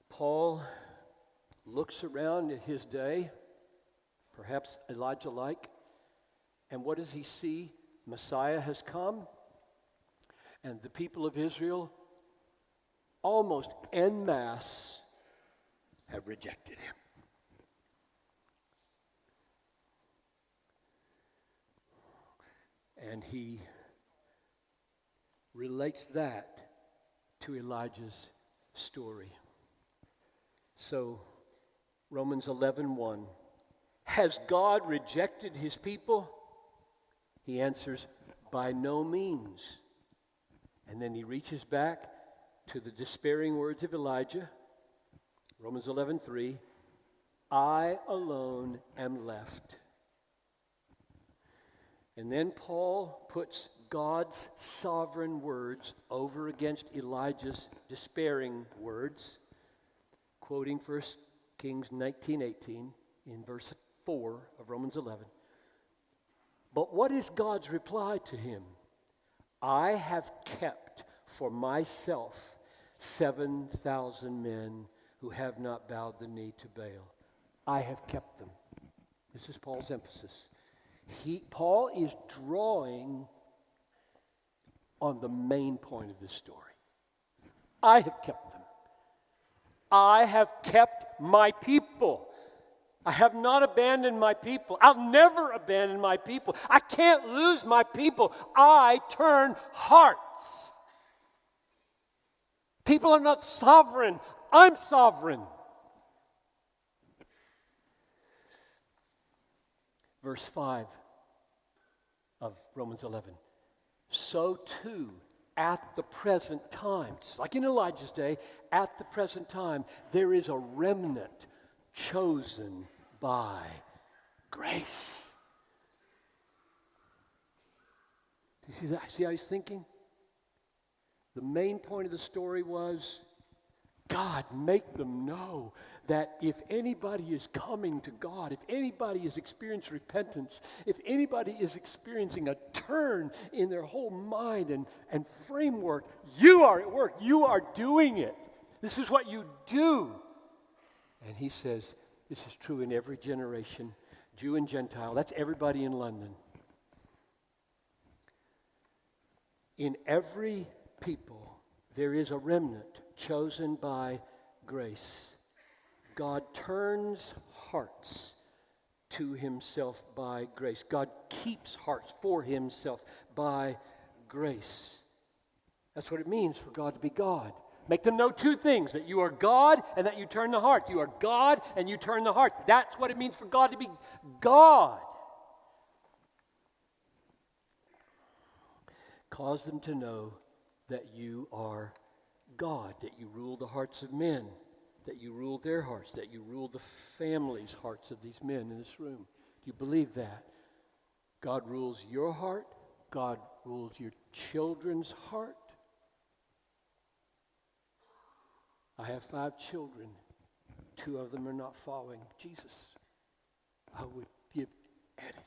Paul looks around at his day, perhaps Elijah-like, and what does he see? Messiah has come, and the people of Israel, almost en masse, have rejected him. And he relates that to Elijah's story. So, Romans 11:1, has God rejected his people? He answers, by no means. And then he reaches back to the despairing words of Elijah, Romans 11:3, I alone am left. And then Paul puts God's sovereign words over against Elijah's despairing words, quoting 1 Kings 19:18 in verse 4 of Romans 11. But what is God's reply to him? I have kept for myself 7,000 men who have not bowed the knee to Baal. I have kept them. This is Paul's emphasis. Paul is drawing on the main point of this story. I have kept them. I have kept my people. I have not abandoned my people. I'll never abandon my people. I can't lose my people. I turn hearts. People are not sovereign. I'm sovereign. Verse 5 of Romans 11. So too, at the present time, just like in Elijah's day, at the present time, there is a remnant chosen by grace. Do you see that? See how he's thinking? The main point of the story was, God, make them know that if anybody is coming to God, if anybody is experiencing repentance, if anybody is experiencing a turn in their whole mind and framework, you are at work. You are doing it. This is what you do. And he says, this is true in every generation, Jew and Gentile. That's everybody in London. In every people, there is a remnant chosen by grace. God turns hearts to himself by grace. God keeps hearts for himself by grace. That's what it means for God to be God. Make them know two things, that you are God and that you turn the heart. You are God and you turn the heart. That's what it means for God to be God. Cause them to know that you are God, that you rule the hearts of men, that you rule their hearts, that you rule the families' hearts of these men in this room. Do you believe that? God rules your heart. God rules your children's heart. I have 5 children. 2 of them are not following Jesus. I would give anything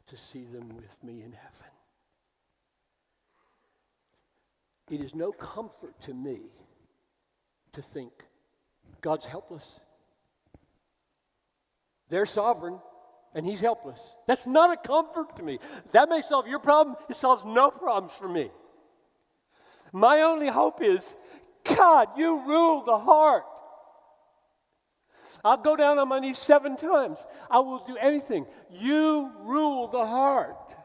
to see them with me in heaven. It is no comfort to me to think God's helpless. They're sovereign and he's helpless. That's not a comfort to me. That may solve your problem. It solves no problems for me. My only hope is, God, you rule the heart. I'll go down on my knees 7 times. I will do anything. You rule the heart.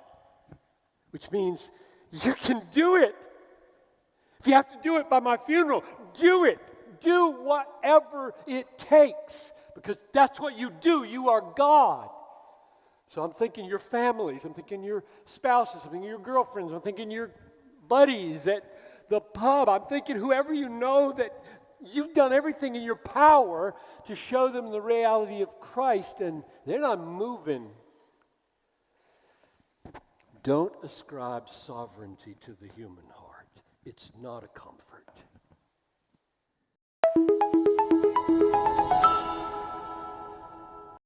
Which means you can do it. If you have to do it by my funeral, do it. Do whatever it takes. Because that's what you do. You are God. So I'm thinking your families. I'm thinking your spouses. I'm thinking your girlfriends. I'm thinking your buddies at the pub. I'm thinking whoever you know that you've done everything in your power to show them the reality of Christ, and they're not moving. Don't ascribe sovereignty to the human heart. It's not a comfort.